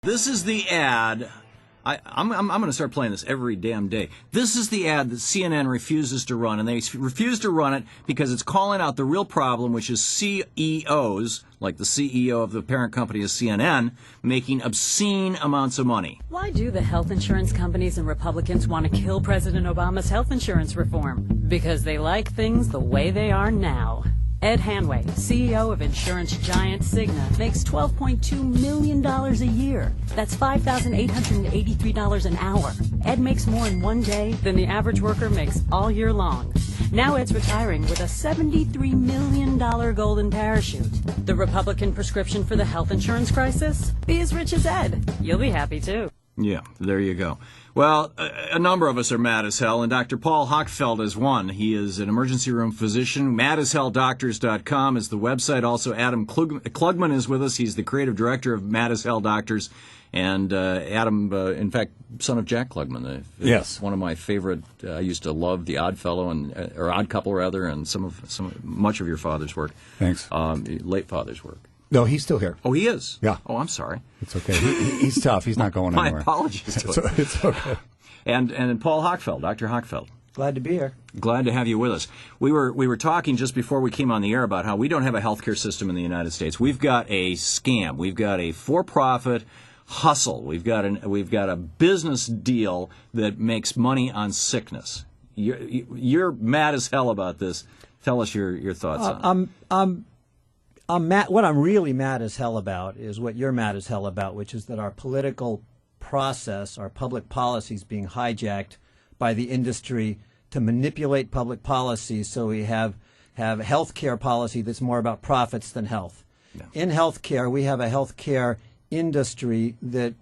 This is the ad. I'm going to start playing this every damn day. This is the ad that CNN refuses to run, and they refuse to run it because it's calling out the real problem, which is CEOs, like the CEO of the parent company is CNN, making obscene amounts of money. Why do the health insurance companies and Republicans want to kill President Obama's health insurance reform? Because they like things the way they are now. Ed Hanway, CEO of insurance giant Cigna, makes $12.2 million a year. That's $5,883 an hour. Ed makes more in one day than the average worker makes all year long. Now Ed's retiring with a $73 million golden parachute. The Republican prescription for the health insurance crisis? Be as rich as Ed. You'll be happy too. Yeah, there you go. Well, a number of us are mad as hell, and Dr. Paul Hochfeld is one. He is an emergency room physician. MadAsHellDoctors.com is the website. Also, Adam Klugman is with us. He's the creative director of Mad as Hell Doctors. And Adam, in fact, son of Jack Klugman. Yes. One of my favorite. I used to love The Odd Fellow, or Odd Couple, rather, and much of your father's work. Thanks. Late father's work. No, he's still here. Oh, he is? Yeah. Oh, I'm sorry. It's okay. He's tough. He's not going anywhere. My apologies to him. It's okay. And Paul Hochfeld, Dr. Hochfeld. Glad to be here. Glad to have you with us. We were talking just before we came on the air about how we don't have a healthcare system in the United States. We've got a scam. We've got a for-profit hustle. We've got a business deal that makes money on sickness. You're mad as hell about this. Tell us your thoughts on it. I'm mad. What I'm really mad as hell about is what you're mad as hell about, which is that our political process, our public policy is being hijacked by the industry to manipulate public policy, so we have health care policy that's more about profits than health. Yeah. In health care, we have a health care industry that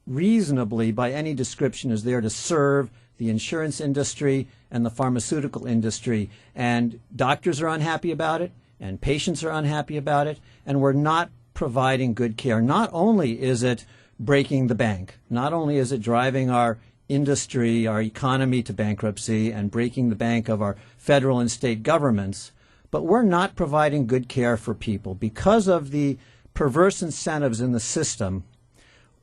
reasonably, by any description, is there to serve the insurance industry and the pharmaceutical industry. And doctors are unhappy about it, and patients are unhappy about it, and we're not providing good care. Not only is it breaking the bank, not only is it driving our industry, our economy to bankruptcy and breaking the bank of our federal and state governments, but we're not providing good care for people. Because of the perverse incentives in the system,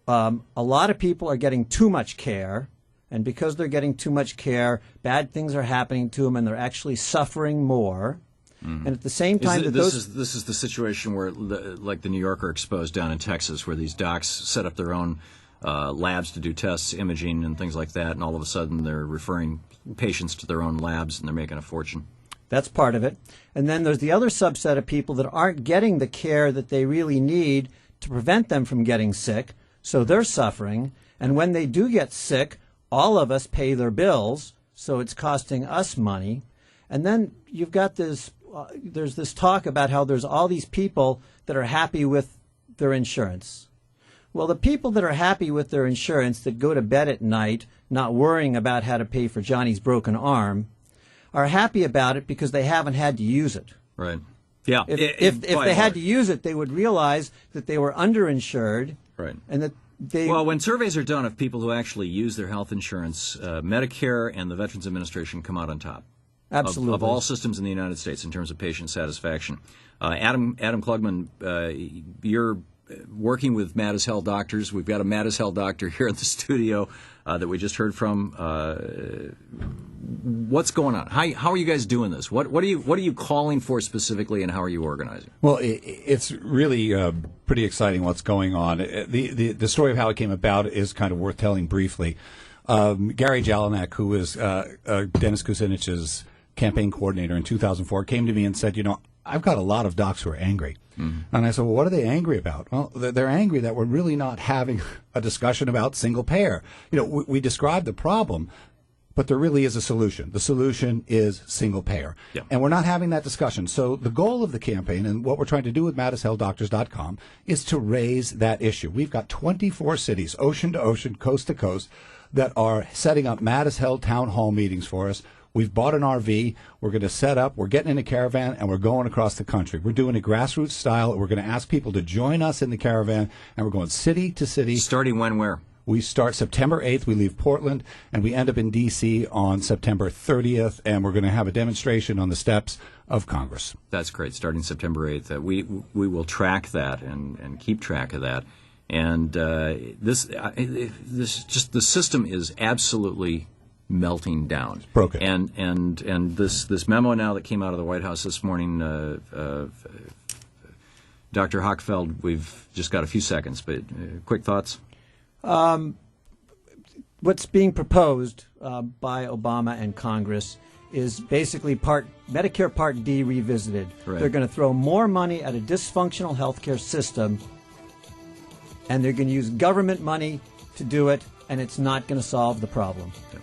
a lot of people are getting too much care, and because they're getting too much care, bad things are happening to them, and they're actually suffering more. Mm-hmm. And at the same time, this is the situation where, like the New Yorker exposed down in Texas, where these docs set up their own labs to do tests, imaging, and things like that, and all of a sudden they're referring patients to their own labs, and they're making a fortune. That's part of it. And then there's the other subset of people that aren't getting the care that they really need to prevent them from getting sick, so they're suffering. And when they do get sick, all of us pay their bills, so it's costing us money. And then you've got this, there's this talk about how there's all these people that are happy with their insurance. Well, the people that are happy with their insurance, that go to bed at night not worrying about how to pay for Johnny's broken arm, are happy about it because they haven't had to use it. Right. Yeah. If they had to use it, they would realize that they were underinsured. Right. And that well, when surveys are done of people who actually use their health insurance, Medicare and the Veterans Administration come out on top. Absolutely. Of all systems in the United States in terms of patient satisfaction. Adam Klugman, you're working with Mad as Hell Doctors. We've got a Mad as Hell doctor here in the studio that we just heard from. What's going on? How are you guys doing this? What are you calling for specifically, and how are you organizing? Well, it's really pretty exciting what's going on. The story of how it came about is kind of worth telling briefly. Gary Jelinek, who was Dennis Kucinich's campaign coordinator in 2004, came to me and said, I've got a lot of docs who are angry. Mm-hmm. And I said, well, what are they angry about? Well, they're angry that we're really not having a discussion about single payer. We described the problem, but there really is a solution. The solution is single payer. Yeah. And we're not having that discussion. So the goal of the campaign, and what we're trying to do with MadAsHellDoctors.com, is to raise that issue. We've got 24 cities, ocean to ocean, coast to coast, that are setting up Mad as Hell town hall meetings for us. We've bought an RV. We're going to set up. We're getting in a caravan, and we're going across the country. We're doing it grassroots style. We're going to ask people to join us in the caravan, and we're going city to city. Starting when, where? We start September 8th. We leave Portland, and we end up in D.C. on September 30th, and we're going to have a demonstration on the steps of Congress. That's great. Starting September 8th. We will track that and keep track of that. And this just the system is absolutely melting down. It's broken. And this memo now that came out of the White House this morning, Dr. Hochfeld, we've just got a few seconds, but quick thoughts? What's being proposed by Obama and Congress is basically Medicare Part D revisited. Right. They're going to throw more money at a dysfunctional healthcare system, and they're going to use government money to do it, and it's not going to solve the problem.